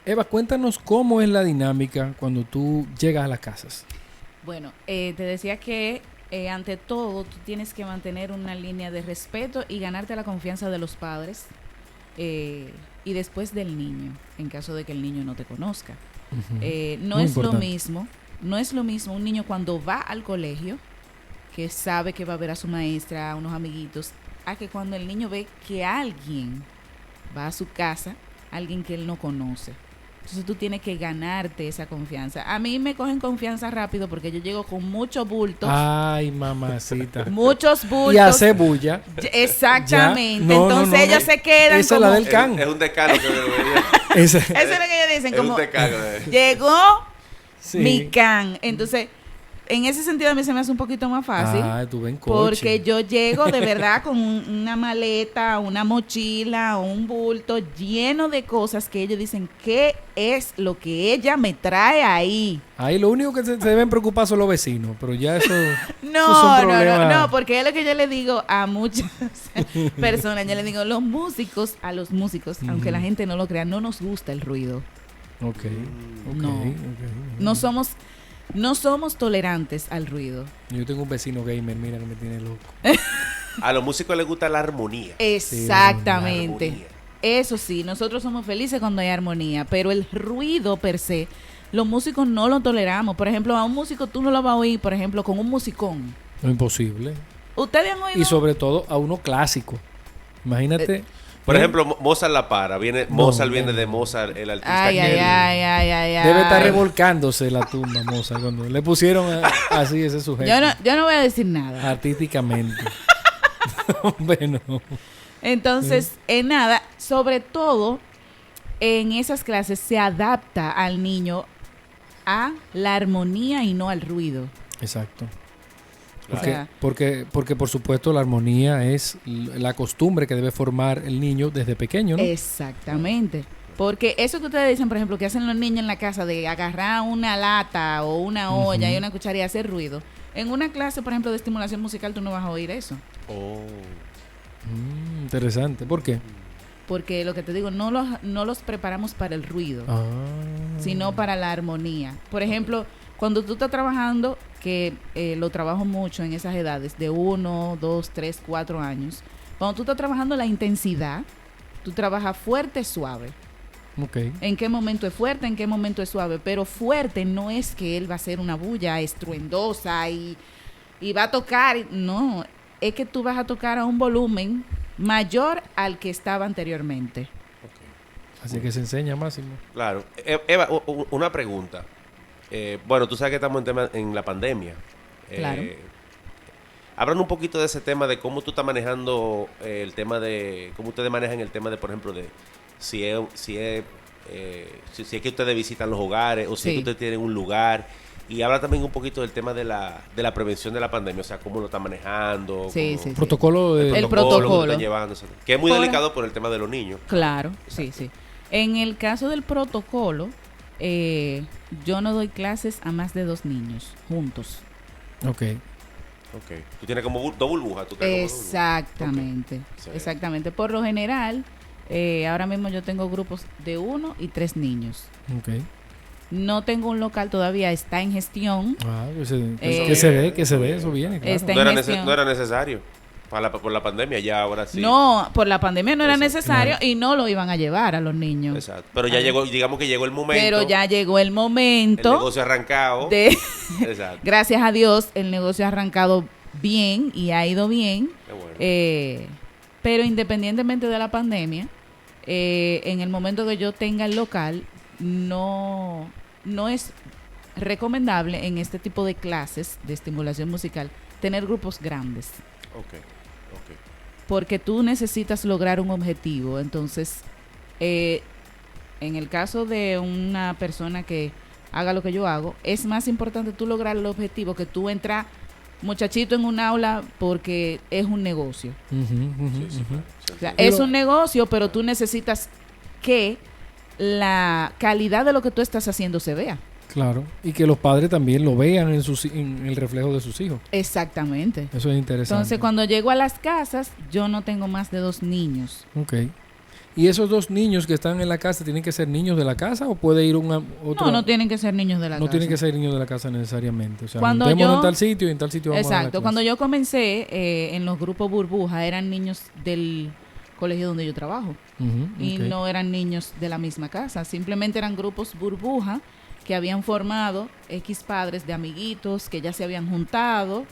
Eva, cuéntanos cómo es la dinámica cuando tú llegas a las casas. Bueno, te decía que ante todo tú tienes que mantener una línea de respeto y ganarte la confianza de los padres y después del niño, en caso de que el niño no te conozca. No Muy es lo importante. mismo, no es lo mismo un niño cuando va al colegio, que sabe que va a ver a su maestra, a unos amiguitos, a que cuando el niño ve que alguien va a su casa, alguien que él no conoce. Entonces tú tienes que ganarte esa confianza. A mí me cogen confianza rápido porque yo llego con muchos bultos. Ay, mamacita. Muchos bultos. Y hace bulla. Exactamente. Ya. No, Entonces no, no. ellos se quedan Esa es como... la del can. Es un decano que debería. Ese- Eso es lo que ellos dicen. Es un Como, decano. llegó sí. mi can. Entonces, en ese sentido a mí se me hace un poquito más fácil. Ah, tú ven coche. Porque yo llego de verdad con una maleta, una mochila o un bulto lleno de cosas que ellos dicen, ¿qué es lo que ella me trae ahí? Ahí lo único que se deben preocupar son los vecinos, pero ya eso... esos son No, problemas. no, porque es lo que yo le digo a muchas personas. Yo le digo, a los músicos, aunque la gente no lo crea, no nos gusta el ruido. Ok. No. No somos tolerantes al ruido. Yo tengo un vecino gamer, mira que me tiene loco. A los músicos les gusta la armonía. Exactamente. La armonía. Eso sí, nosotros somos felices cuando hay armonía, pero el ruido per se, los músicos no lo toleramos. Por ejemplo, a un músico tú no lo vas a oír, por ejemplo, con un musicón. No, imposible. ¿Ustedes han oído? Y sobre todo a uno clásico. Imagínate. Por ejemplo, Mozart la para. Mozart viene no. de Mozart, el artista Ay, que... ay. Debe estar revolcándose la tumba, moza, cuando le pusieron así ese sujeto. Yo no voy a decir nada. Artísticamente. Bueno. Entonces, en nada, sobre todo en esas clases se adapta al niño a la armonía y no al ruido. Exacto. Claro. O sea, Porque por supuesto la armonía es la costumbre que debe formar el niño desde pequeño, ¿no? exactamente. Porque eso que ustedes dicen, por ejemplo, que hacen los niños en la casa de agarrar una lata o una olla y una cuchara y hacer ruido. En una clase, por ejemplo, de estimulación musical, tú no vas a oír eso. Oh. Interesante. ¿Por qué? Porque lo que te digo, no los preparamos para el ruido, Ah. sino para la armonía. Por ejemplo, cuando tú estás trabajando, que lo trabajo mucho en esas edades, de 1, 2, 3, 4 años, cuando tú estás trabajando la intensidad, tú trabajas fuerte, suave. Ok. ¿En qué momento es fuerte? ¿En qué momento es suave? Pero fuerte no es que él va a hacer una bulla estruendosa y va a tocar. No, es que tú vas a tocar a un volumen mayor al que estaba anteriormente. Así que se enseña, Máximo. Claro. Eva, una pregunta. Bueno, tú sabes que estamos en la pandemia. Claro. Hablan un poquito de ese tema de cómo tú estás manejando el tema de... Cómo ustedes manejan el tema de, por ejemplo, de si es que ustedes visitan los hogares o si es Sí. que ustedes tienen un lugar. Y habla también un poquito del tema de la prevención de la pandemia. O sea, cómo lo están manejando. Sí, cómo- sí, sí. Protocolo de... El que protocolo. están llevando, que es muy Por- delicado por el tema de los niños. Claro, sí, sí. En el caso del protocolo, yo no doy clases a más de 2 niños juntos. Ok. Ok. Tú tienes como dos burbujas. Tú tienes como dos burbujas. Exactamente, Ok. exactamente. Por lo general, ahora mismo yo tengo grupos de 1 y 3 niños. Ok. No tengo un local todavía, está en gestión. Ah, pues, Eh, que se dé, eso viene. Claro. Está No era, en gestión. no era necesario. Por la pandemia, ya ahora sí. No, por la pandemia no era Exacto. necesario Claro. y no lo iban a llevar a los niños. Exacto. Pero ya llegó, digamos que llegó el momento. Pero ya llegó el el momento negocio arrancado. de... Exacto. Gracias a Dios, el negocio ha arrancado bien y ha ido bien. Qué bueno. Pero independientemente de la pandemia, en el momento que yo tenga el local, no es recomendable en este tipo de clases de estimulación musical tener grupos grandes, Ok. porque tú necesitas lograr un objetivo. Entonces, en el caso de una persona que haga lo que yo hago, es más importante tú lograr el objetivo que tú entrar muchachito en un aula porque es un negocio. Ujú, ujú, Sí, sí, ujú. claro. Sí, O sea, sí. es un negocio, pero tú necesitas que la calidad de lo que tú estás haciendo se vea. Claro. Y que los padres también lo vean en el reflejo de sus hijos. Exactamente. Eso es interesante. Entonces, cuando llego a las casas, yo no tengo más de 2 niños. Ok. ¿Y esos 2 niños que están en la casa tienen que ser niños de la casa o puede ir otro? No tienen que ser niños de la casa. No tienen que ser niños de la casa necesariamente. O sea, Cuando juntemos yo- en tal sitio y en tal sitio vamos a dar la Exacto. clase. Cuando yo comencé en los grupos burbuja, eran niños del colegio donde yo trabajo. Ujú, Y ok. no eran niños de la misma casa. Simplemente eran grupos burbuja que habían formado X padres de amiguitos que ya se habían juntado.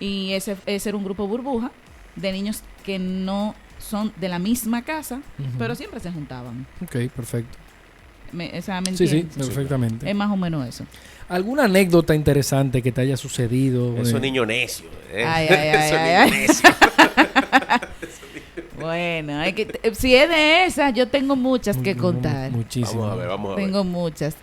Y ese era un grupo burbuja de niños que no son de la misma casa, Ujú. pero siempre se juntaban. Ok, perfecto. ¿Me Sí, sí, entiendes? perfectamente. Es más o menos eso. ¿Alguna anécdota interesante que te haya sucedido? Esos niños necios. Ay, ay, ay, Esos ay, niños ay. necios. Bueno, si es de esas, yo tengo muchas que contar. Muchísimo. Vamos a ver. Tengo muchas.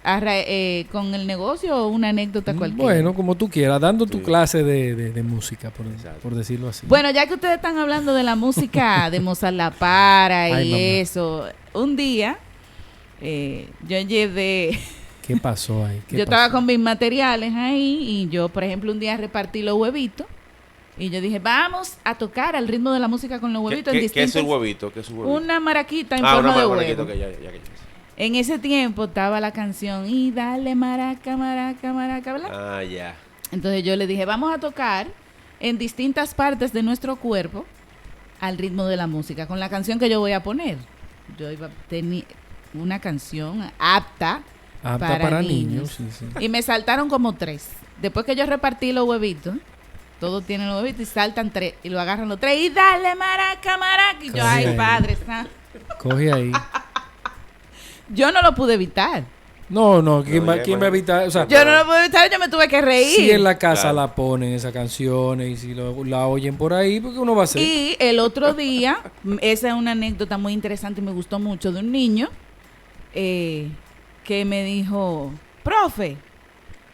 ¿Con el negocio o una anécdota cualquiera? Bueno, como tú quieras, dando tu Sí. clase de música, Exacto. por decirlo así. Bueno, ya que ustedes están hablando de la música de Mozart La Para y Ay, mamá. eso, un día yo llevé, ¿Qué pasó ahí? ¿Qué yo estaba pasó? con mis materiales ahí y yo, por ejemplo, un día repartí los huevitos y yo dije, vamos a tocar al ritmo de la música con los huevitos en ¿Qué es distintos... el huevito? ¿Qué es un huevito? Una maraquita en forma de maraquita, huevo. ok, ya. En ese tiempo estaba la canción y dale maraca, maraca, maraca, ¿verdad? Ah, ya. Entonces yo le dije, vamos a tocar en distintas partes de nuestro cuerpo al ritmo de la música, con la canción que yo voy a poner. Yo iba a tener una canción apta Apta para niños. Sí, sí. y me saltaron como 3. Después que yo repartí los huevitos, todos tienen los huevitos y saltan 3 y lo agarran los 3 y dale maraca, maraca. Y yo, ay, Coge. padre, Coge ahí. yo no lo pude evitar. No, ¿quién No, va ya, a bueno. evitar? O sea, Yo no lo pude evitar, yo me tuve que reír. si en la casa Claro. la ponen esas canciones y si la oyen por ahí, ¿qué uno va a hacer? Y el otro día, esa es una anécdota muy interesante y me gustó mucho de un niño que me dijo, profe,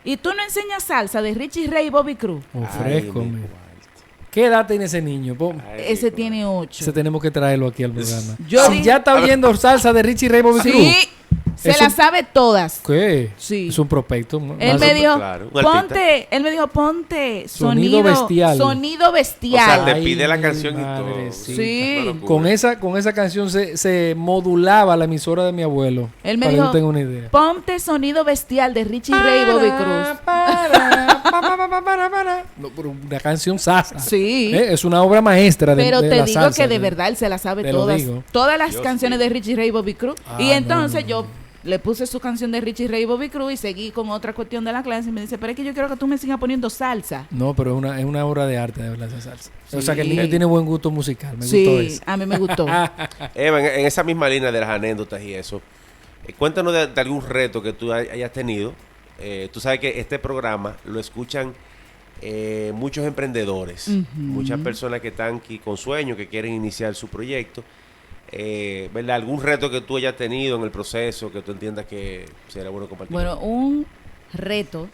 ¿y tú no enseñas salsa de Richie Ray y Bobby Cruz? Ofrezco. Ay, mi me. cuarto. ¿Qué edad tiene ese niño? Ay, Ese mi tiene 8. Ese tenemos que traerlo aquí al programa. Yo si dije- ya está oyendo salsa de Richie Ray Bobby Cruz. Sí, se Eso- las sabe todas. ¿Qué? Sí. Es un prospecto. ¿no? Él Más- me dijo, claro, un artista. ponte Sonido bestial. Sonido O bestial. sea, te pide la canción y madre, todo. Sí. Una locura. con esa canción se modulaba la emisora de mi abuelo. Él me para dijo, que tú tengas una idea. ponte sonido bestial de Richie Ray y Bobby Cruz. No, pero una canción sasa. Sí. Es una obra maestra de Pero de te la digo salsa, que de verdad él se las sabe Te lo todas. digo. Todas las Dios canciones mío. de Richie Ray y Bobby Cruz. Ah, Y entonces no, yo no. le puse su canción de Richie Ray y Bobby Cruz y seguí con otra cuestión de la clase y me dice, pero es que yo quiero que tú me sigas poniendo salsa. No, pero es una obra de arte de verdad esa salsa. O sea que el Sí. niño tiene buen gusto musical. Me gustó Sí, eso. a mí me gustó. Eva, en esa misma línea de las anécdotas y eso, cuéntanos de algún reto que tú hayas tenido. Tú sabes que este programa lo escuchan muchos emprendedores, Ujú. muchas personas que están aquí con sueños, que quieren iniciar su proyecto. ¿Verdad? ¿Algún reto que tú hayas tenido en el proceso que tú entiendas que sería bueno compartir? Bueno, un reto,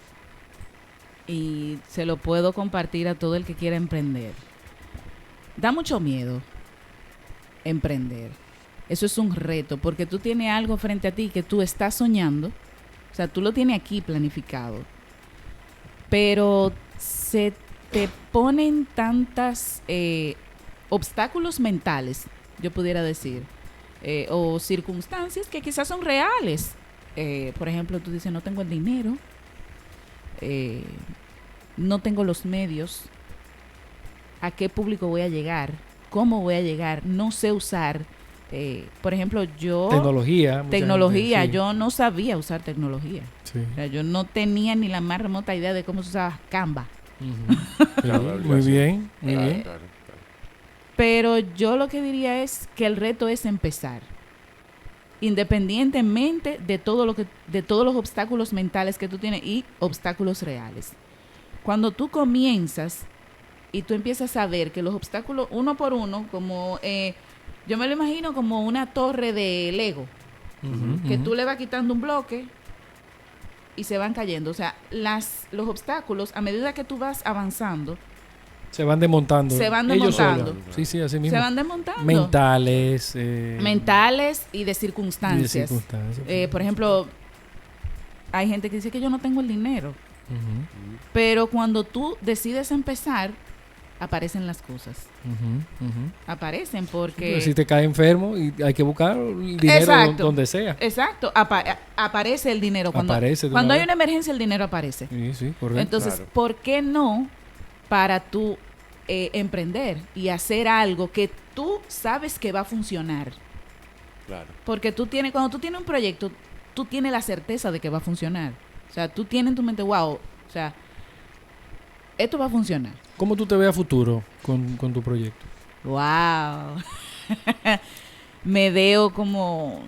y se lo puedo compartir a todo el que quiera emprender. Da mucho miedo emprender. Eso es un reto, porque tú tienes algo frente a ti que tú estás soñando. O sea, tú lo tienes aquí planificado. Pero se te ponen tantas obstáculos mentales, yo pudiera decir, o circunstancias que quizás son reales. Por ejemplo, tú dices, no tengo el dinero, no tengo los medios, a qué público voy a llegar, cómo voy a llegar, no sé usar. Por ejemplo, yo... Tecnología. mucha Tecnología, gente, sí. yo no sabía usar tecnología. Sí. O sea, yo no tenía ni la más remota idea de cómo se usaba Canva. Ujú. Sí, Claro, muy sí. bien, muy Claro, bien. claro. Pero yo lo que diría es que el reto es empezar. Independientemente de de todos los obstáculos mentales que tú tienes y obstáculos reales. Cuando tú comienzas y tú empiezas a ver que los obstáculos uno por uno, como yo me lo imagino como una torre de Lego, Ujú, que ujú. tú le vas quitando un bloque y se van cayendo. O sea, los obstáculos, a medida que tú vas avanzando, Se van desmontando. Se van Ellos desmontando. solos. Sí, sí, así mismo. se van desmontando. Mentales. Mentales y de y de circunstancias. circunstancias. Por ejemplo, hay gente que dice que yo no tengo el dinero. Ujú. Pero cuando tú decides empezar aparecen las cosas. Ujú, ujú. Aparecen porque... Pues si te caes enfermo y hay que buscar el dinero Exacto. donde sea. Exacto, aparece el dinero. Aparece de Cuando una hay vez. una emergencia, el dinero aparece. Sí, sí, correcto. Entonces, Claro. ¿por qué no para tú emprender y hacer algo que tú sabes que va a funcionar? Claro. Porque cuando tú tienes un proyecto, tú tienes la certeza de que va a funcionar. O sea, tú tienes en tu mente, wow, o sea, esto va a funcionar. ¿Cómo tú te ves a futuro con tu proyecto? Wow. Me veo como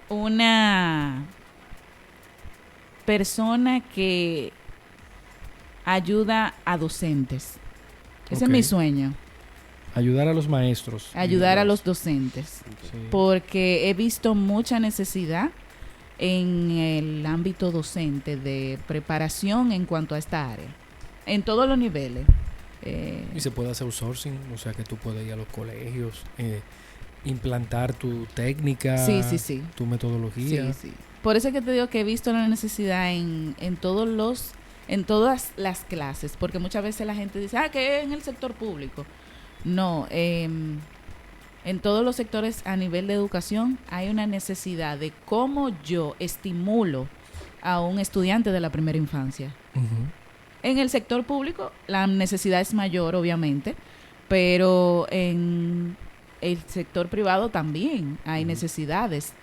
una persona que ayuda a docentes. Ese es Ok. mi sueño, Ayudar a los maestros. ayudar a los docentes. Sí. Porque he visto mucha necesidad en el ámbito docente de preparación en cuanto a esta área, en todos los niveles. Y se puede hacer outsourcing, o sea que tú puedes ir a los colegios, implantar tu técnica, Sí, sí, sí. tu metodología. Sí, sí. Por eso es que te digo que he visto la necesidad en todas las clases, porque muchas veces la gente dice, que es en el sector público. No, en todos los sectores a nivel de educación hay una necesidad de cómo yo estimulo a un estudiante de la primera infancia. Ujú. En el sector público la necesidad es mayor, obviamente, pero en el sector privado también hay necesidades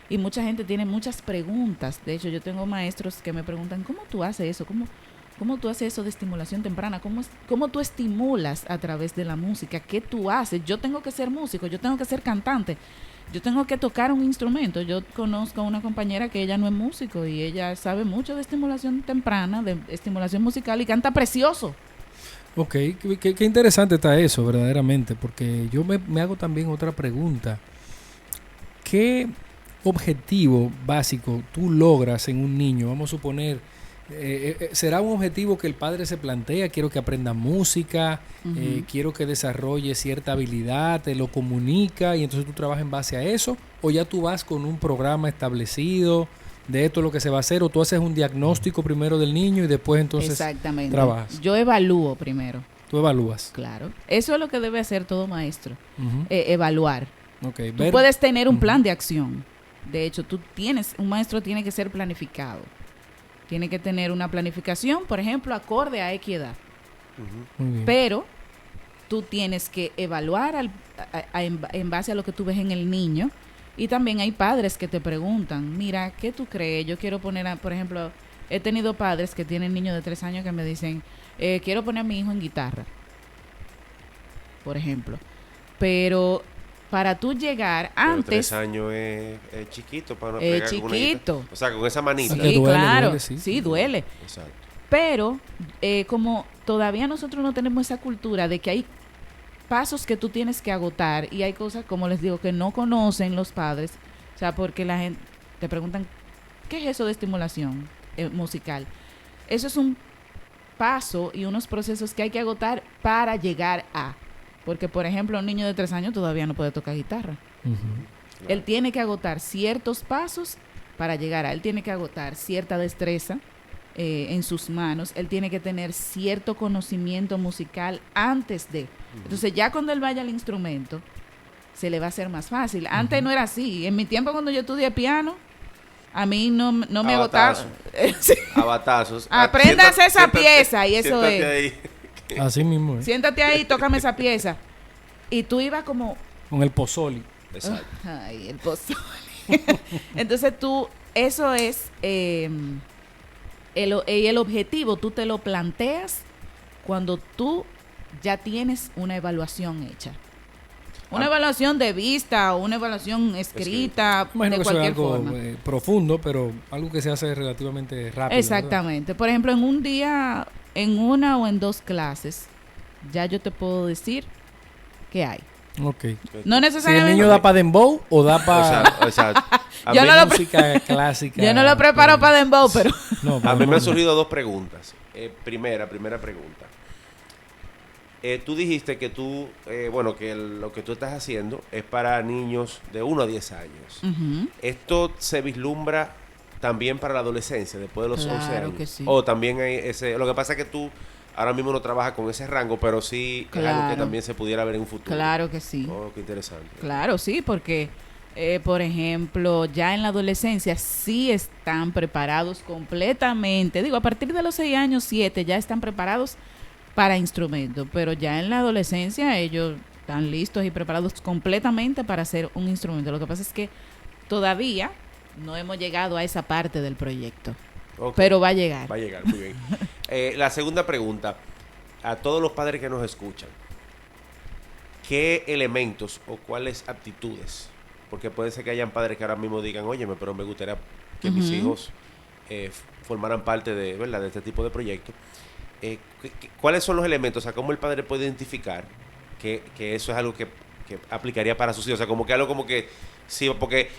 y mucha gente tiene muchas preguntas. De hecho, yo tengo maestros que me preguntan, ¿cómo tú haces eso? ¿Cómo tú haces eso de estimulación temprana? ¿Cómo tú estimulas a través de la música? ¿Qué tú haces? Yo tengo que ser músico, yo tengo que ser cantante, yo tengo que tocar un instrumento. Yo conozco a una compañera que ella no es músico y ella sabe mucho de estimulación temprana, de estimulación musical y canta precioso. Ok, qué interesante está eso, verdaderamente, porque yo me hago también otra pregunta. ¿Qué objetivo básico tú logras en un niño? Vamos a suponer, ¿será un objetivo que el padre se plantea? Quiero que aprenda música, quiero que desarrolle cierta habilidad, te lo comunica y entonces tú trabajas en base a eso, o ya tú vas con un programa establecido de esto es lo que se va a hacer, o tú haces un diagnóstico primero del niño y después entonces Exactamente. trabajas. Yo evalúo primero. Tú evalúas. Claro. Eso es lo que debe hacer todo maestro. Ujú. Evaluar. Ok, Tú puedes tener un plan de acción. De hecho, un maestro tiene que ser planificado. Tiene que tener una planificación, por ejemplo, acorde a equidad. Muy bien. Pero tú tienes que evaluar en base a lo que tú ves en el niño. Y también hay padres que te preguntan, mira, ¿qué tú crees? Yo quiero poner, por ejemplo, he tenido padres que tienen niños de 3 años que me dicen, quiero poner a mi hijo en guitarra, por ejemplo. Pero para tú llegar Pero antes... 3 años es chiquito para no Es pegar con una chiquito. guitarra. O sea, con esa manita. Sí, Sí, duele, claro. duele, sí. Sí, duele. Exacto. Pero como todavía nosotros no tenemos esa cultura de que hay pasos que tú tienes que agotar y hay cosas, como les digo, que no conocen los padres, o sea, porque la gente te preguntan, ¿qué es eso de estimulación musical? Eso es un paso y unos procesos que hay que agotar para llegar a, porque por ejemplo un niño de 3 años todavía no puede tocar guitarra. Ujú. Él tiene que agotar ciertos pasos para llegar a, él tiene que agotar cierta destreza en sus manos, él tiene que tener cierto conocimiento musical antes de. Entonces ya cuando él vaya al instrumento, se le va a hacer más fácil. Antes no era así. En mi tiempo cuando yo estudié piano, a mí no me agotaba. Batazo. Sí. A batazos. Apréndase esa Siéntate- pieza y eso siéntate es. ahí. Así mismo, Siéntate ahí, tócame esa pieza. Y tú ibas como, con el pozoli. Exacto. ay, el pozole. Entonces eso es el objetivo, tú te lo planteas cuando tú ya tienes una evaluación hecha. Una evaluación de vista o una evaluación escrita, Imagino de que eso es cualquier algo forma. profundo, pero algo que se hace relativamente rápido. Exactamente. Por ejemplo, en un día, en una o en 2 clases, ya yo te puedo decir qué hay. ¿verdad? Ok. No Si el necesariamente. niño da para dembow o da para Exacto. A Yo mí- no lo música clásica. Yo no lo preparo para dembow, pero No, A para mí me han dembow. surgido 2 preguntas. Primera pregunta. Tú dijiste que que lo que tú estás haciendo es para niños de 1 a 10 años. ujú. ¿Esto se vislumbra también para la adolescencia, después de los Claro 11 años? que sí. O también hay lo que pasa es que tú ahora mismo no trabaja con ese rango, pero sí es algo que Claro. también se pudiera ver en un futuro. Claro que sí. Oh, qué interesante. Claro, sí, porque, por ejemplo, ya en la adolescencia sí están preparados completamente. Digo, a partir de los 6 años, 7, ya están preparados para instrumentos, pero ya en la adolescencia ellos están listos y preparados completamente para hacer un instrumento. Lo que pasa es que todavía no hemos llegado a esa parte del proyecto, Ok. pero va a llegar. Va a llegar, muy bien. La segunda pregunta, a todos los padres que nos escuchan, ¿qué elementos o cuáles aptitudes? Porque puede ser que hayan padres que ahora mismo digan, óyeme, pero me gustaría que mis Ujú. hijos formaran parte de, ¿verdad?, de este tipo de proyectos. ¿Cuáles son los elementos? O sea, ¿cómo el padre puede identificar que eso es algo que aplicaría para sus hijos? O sea, como que algo como que, sí, porque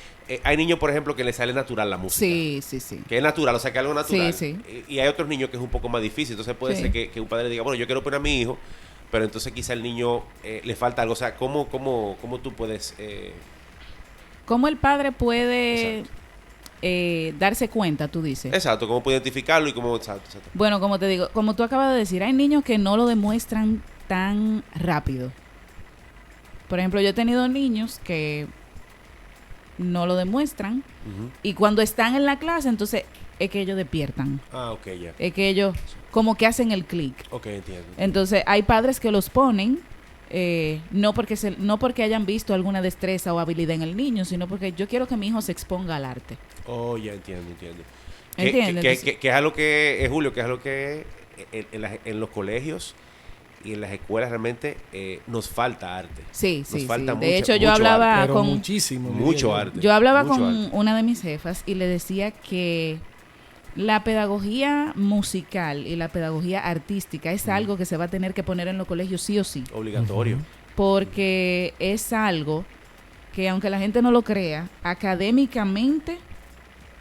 hay niños, por ejemplo, que les sale natural la música. Sí, sí, sí. Que es natural, o sea, que algo natural. Sí, Y hay otros niños que es un poco más difícil. Entonces puede Sí. ser que un padre diga, bueno, yo quiero poner a mi hijo, pero entonces quizá el niño le falta algo. O sea, ¿cómo tú puedes...? ¿Cómo el padre puede Exacto. darse cuenta, tú dices? Exacto, cómo puede identificarlo y cómo... Exacto. Bueno, como te digo, como tú acabas de decir, hay niños que no lo demuestran tan rápido. Por ejemplo, yo he tenido niños que no lo demuestran Ujú. y cuando están en la clase, entonces es que ellos despiertan. Ah, ok, ya. Es que ellos como que hacen el clic. Ok, entiendo. Entonces, hay padres que los ponen no porque hayan visto alguna destreza o habilidad en el niño, sino porque yo quiero que mi hijo se exponga al arte. Oh, ya entiendo. ¿Entiendes? Que es algo que, Julio, que es algo que en los colegios y en las escuelas realmente nos falta arte. Sí, Nos sí, falta sí. mucho- De hecho, yo mucho hablaba Pero con muchísimo. Mucho diría yo. arte. Yo hablaba Mucho con arte. una de mis jefas y le decía que la pedagogía musical y la pedagogía artística es algo que se va a tener que poner en los colegios sí o sí, Obligatorio. Ujú. porque es algo que aunque la gente no lo crea, académicamente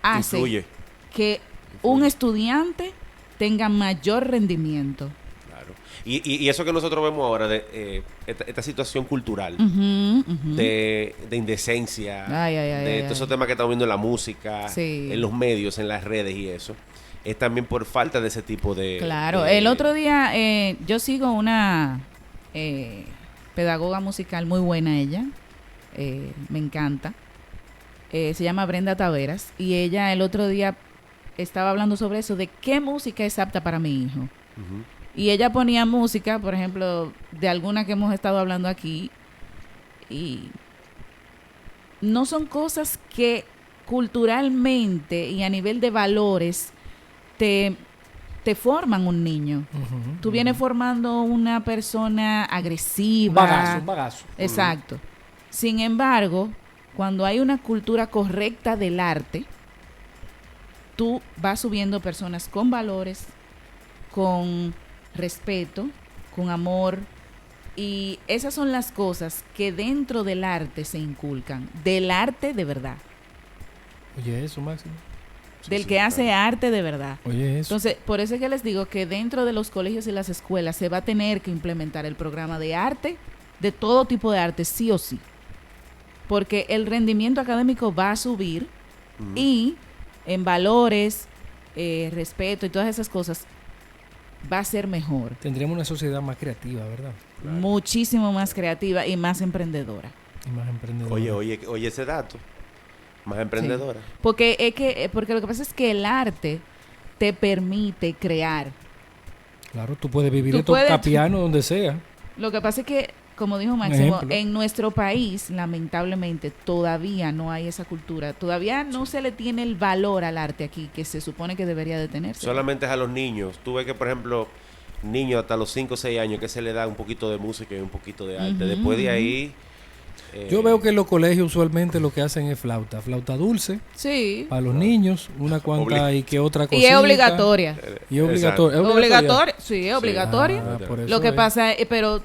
hace Influye. que un estudiante tenga mayor rendimiento. Claro. Y eso que nosotros vemos ahora de esta situación cultural, Ujú, ujú. de indecencia, Ay, ay, ay, de ay, todos esos ay. temas que estamos viendo en la música, Sí. en los medios, en las redes y eso, es también por falta de ese tipo de... Claro, de- el otro día yo sigo una pedagoga musical muy buena ella, me encanta, se llama Brenda Taveras y ella el otro día estaba hablando sobre eso, de qué música es apta para mi hijo. Ujú. Y ella ponía música, por ejemplo, de alguna que hemos estado hablando aquí y no son cosas que culturalmente y a nivel de valores te forman un niño. Ujú. Tú vienes formando una persona agresiva. Un bagazo, un bagazo. Exacto. Sin embargo, cuando hay una cultura correcta del arte, tú vas subiendo personas con valores, con respeto, con amor. Y esas son las cosas que dentro del arte se inculcan. Del arte de verdad. Oye, eso, Máximo. Sí, Del sí, que claro. hace arte de verdad. Oye, eso. Entonces, por eso es que les digo que dentro de los colegios y las escuelas se va a tener que implementar el programa de arte, de todo tipo de arte, sí o sí. Porque el rendimiento académico va a subir Ujú. y en valores, respeto y todas esas cosas va a ser mejor. Tendríamos una sociedad más creativa, ¿verdad? Claro. Muchísimo más creativa y más emprendedora. Y más emprendedora. Oye ese dato. Más emprendedora. Porque porque lo que pasa es que el arte te permite crear. Claro, tú puedes vivir Tú de puedes- tocar piano donde sea. Lo que pasa es que, como dijo Máximo, ejemplo. en nuestro país, lamentablemente, todavía no hay esa cultura. Todavía no se le tiene el valor al arte aquí, que se supone que debería de tenerse. Solamente es a los niños. Tú ves que, por ejemplo, niños hasta los 5 o 6 años que se le da un poquito de música y un poquito de arte. Ujú, Después de ujú. ahí... Yo veo que en los colegios usualmente lo que hacen es flauta dulce Sí. para los niños, una cuanta y que otra cosa. Y es obligatoria. Y es obligatoria. ¿Es Obligatoria. Sí, es obligatoria. Ah, por eso Lo que es. pasa es, pero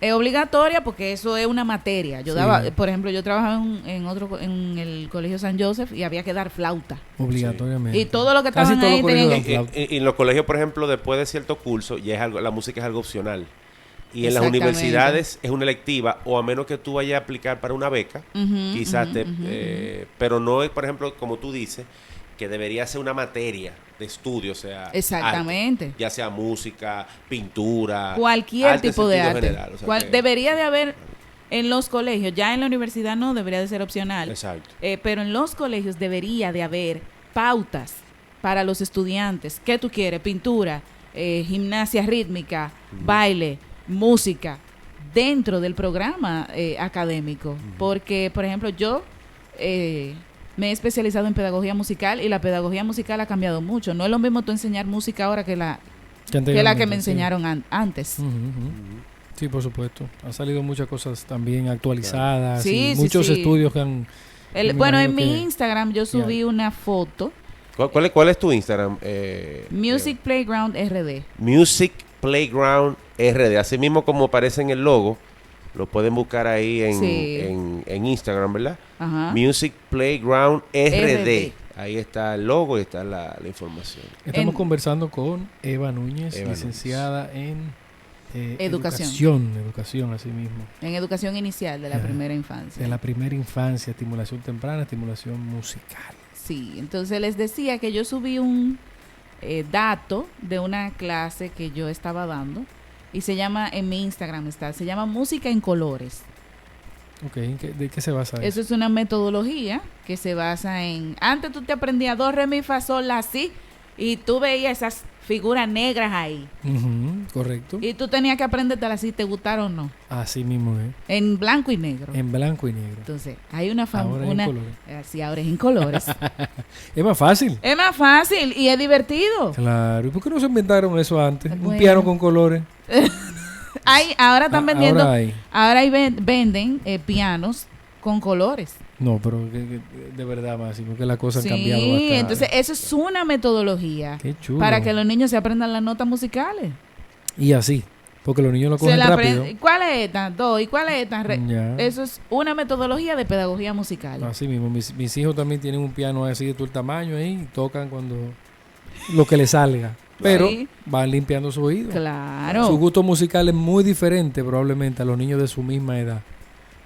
es obligatoria porque eso es una materia. Yo Sí. daba, por ejemplo, yo trabajaba en el colegio San Joseph y había que dar flauta. Obligatoriamente. Y todo lo que Casi estaban todos ahí los colegios tenían dan que- flauta. Y en los colegios, por ejemplo, después de cierto curso, ya es algo, la música es algo opcional. Y en las Exactamente. universidades es una electiva, o a menos que tú vayas a aplicar para una beca, Ujú, quizás ujú, ujú, pero no es, por ejemplo, como tú dices, que debería ser una materia de estudio, o sea, Exactamente. arte, ya sea música, pintura, Cualquier arte en tipo de sentido arte. general, o sea que- Debería de haber en los colegios, ya en la universidad no, debería de ser opcional. Exacto. Pero en los colegios debería de haber pautas para los estudiantes. ¿Qué tú quieres? Pintura, gimnasia rítmica, baile, música, dentro del programa académico. Porque, por ejemplo, yo me he especializado en pedagogía musical y la pedagogía musical ha cambiado mucho. No es lo mismo tú enseñar música ahora que la que me enseñaron antes. Sí, por supuesto. Han salido muchas cosas también actualizadas. Sí, y sí, muchos sí. estudios que han... Bueno, en imagino mi que- Instagram yo subí una foto. ¿Cuál es tu Instagram? Music Playground RD. Music Playground RD. Así mismo como aparece en el logo, lo pueden buscar ahí Sí. en Instagram, ¿verdad? Ajá. Music Playground RD. RD. Ahí está el logo y está la información. Estamos En- conversando con Eva Núñez, Eva licenciada en Educación. educación, así mismo. En educación inicial de la Ajá. primera infancia. De la primera infancia, estimulación temprana, estimulación musical. Sí, entonces les decía que yo subí un dato de una clase que yo estaba dando y se llama, en mi Instagram está, se llama Música en Colores. Ok, ¿de qué se basa Eso es una metodología que se basa en, antes tú te aprendías do, re, mi, fa, sol, la, si, y tú veías esas figuras negras ahí. Ujú, correcto. Y tú tenías que aprendértelas si te gustaron o no, Así mismo, en blanco y negro. en blanco y negro. Entonces, hay una Ahora es en colores. sí, ahora es en colores. Es más fácil. Es más fácil y es divertido. Claro. ¿Y por qué no se inventaron eso antes? Bueno. Un piano con colores. Ahora están vendiendo, Ahora hay. ahora hay venden pianos con colores. No, pero de verdad, Máximo, que las cosas han Sí, cambiado bastante. entonces eso es una metodología Qué chulo. para que los niños se aprendan las notas musicales. Y así, porque los niños lo Se cogen la rápido. ¿Cuál es esta? Do, ¿y cuál es esta? Re? Ya. Eso es una metodología de pedagogía musical. Así mismo, mis hijos también tienen un piano así de todo el tamaño ahí y tocan cuando lo que les salga. Pero Sí. van limpiando su oído. Claro. Su gusto musical es muy diferente probablemente a los niños de su misma edad.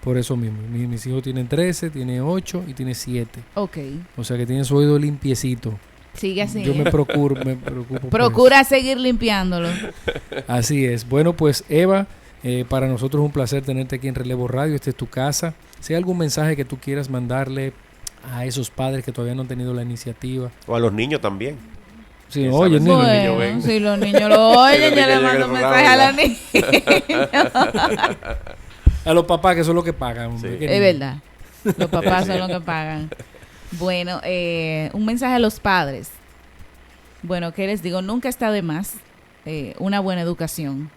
Por eso mismo. Mis hijos tienen 13, tienen 8 y tienen 7. Ok, O sea que tienen su oído limpiecito. sigue así. Yo me preocupo por Procura seguir limpiándolo. eso. Así es. Bueno, pues Eva, para nosotros es un placer tenerte aquí en Relevo Radio. Esta es tu casa. Si hay algún mensaje que tú quieras mandarle a esos padres que todavía no han tenido la iniciativa. O a los niños también. Sí, ¿Quién oye, sabe? niño, Los niños Bueno, ven. si los niños lo oyen, los yo le niños mando llegan un al mensaje a programa, los niños. a los papás que son los que pagan. hombre, Sí. que Es niños. verdad. Los papás son los que pagan. Bueno, un mensaje a los padres. Bueno, ¿qué les digo? Nunca está de más una buena educación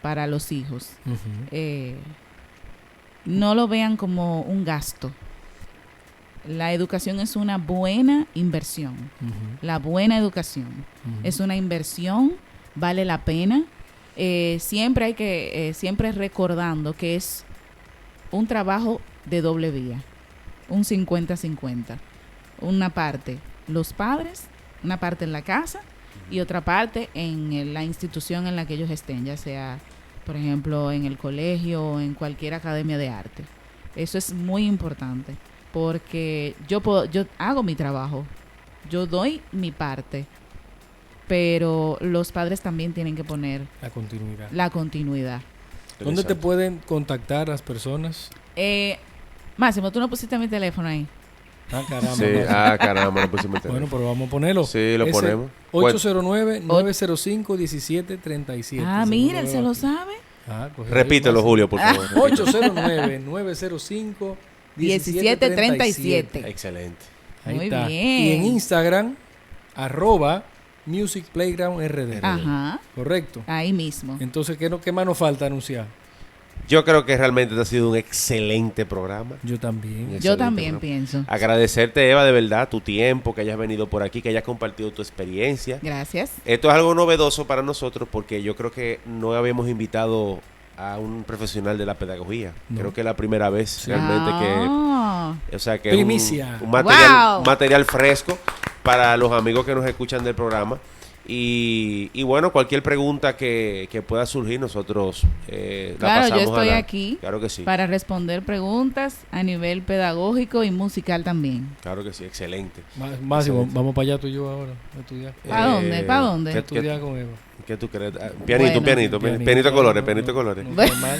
para los hijos. Ujú. No lo vean como un gasto. La educación es una buena inversión. Ujú. La buena educación Ujú. es una inversión, vale la pena. Siempre hay que, siempre recordando que es un trabajo de doble vía, un 50-50. Una parte los padres, una parte en la casa y otra parte en la institución en la que ellos estén, ya sea, por ejemplo, en el colegio o en cualquier academia de arte. Eso es muy importante porque yo hago mi trabajo, yo doy mi parte, pero los padres también tienen que poner La continuidad. la continuidad. ¿Dónde te Exacto. pueden contactar las personas? Máximo, tú no pusiste mi teléfono ahí. Ah, caramba. Sí, no. caramba, no pusimos el Bueno, teléfono. pero vamos a ponerlo. Sí, lo Ese ponemos. 809-905-1737. Ah, según mira, lo él veo se lo aquí. sabe. Ah, correcto. Repítelo, Julio, por favor. 809-905-1737. Excelente. Ahí Muy está. bien. Y en Instagram, @Music Playground RD. Ajá, Correcto. ahí mismo. Entonces, ¿qué más nos falta anunciar? Yo creo que realmente ha sido un excelente programa. Yo también. Yes. Yo excelente también programa. pienso. Agradecerte, Eva, de verdad, tu tiempo, que hayas venido por aquí, que hayas compartido tu experiencia. Gracias. Esto es algo novedoso para nosotros porque yo creo que no habíamos invitado a un profesional de la pedagogía. No. Creo que es la primera vez Sí. realmente Ah, que... O sea, que es Primicia. un material, Wow. material fresco para los amigos que nos escuchan del programa. Y bueno, cualquier pregunta que pueda surgir, nosotros la Claro, yo pasamos estoy aquí Claro que sí. para responder preguntas a nivel pedagógico y musical también. Claro que sí, excelente. Máximo, Excelente. vamos para allá tú y yo ahora a estudiar. ¿Para dónde? ¿Para dónde? ¿qué- Estudiar con Eva. ¿Qué tú crees? Pianito, Bueno. pianito de colores, pianito de colores. No, normal.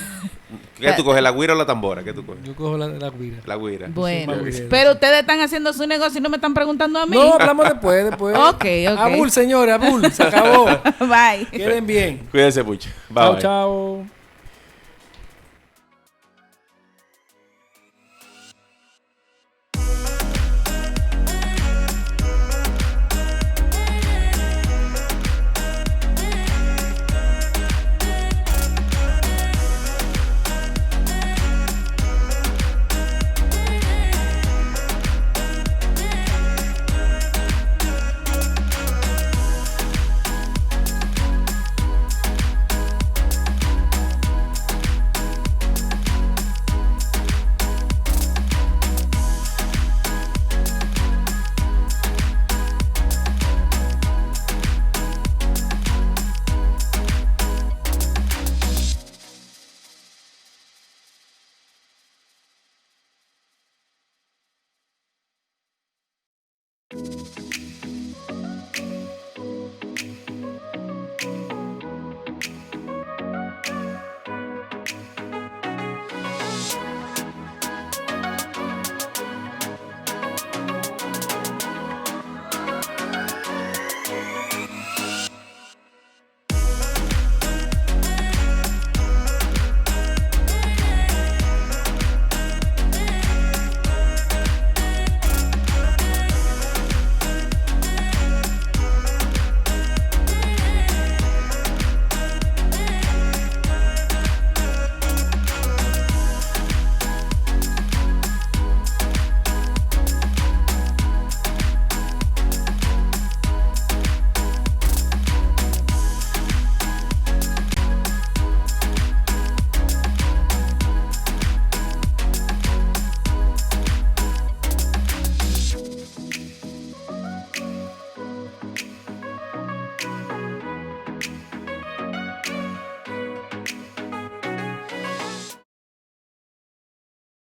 ¿Qué tú coges, la guira o la tambora? ¿Qué tú coges? Yo cojo la guira. La guira. Bueno, más guirero, pero sí. ustedes están haciendo su negocio y no me están preguntando a mí. No, hablamos después. Ok. Abul, señores, Abul, se acabó. Bye. Queden bien. Cuídense mucho. Bye, Chao, bye. chao.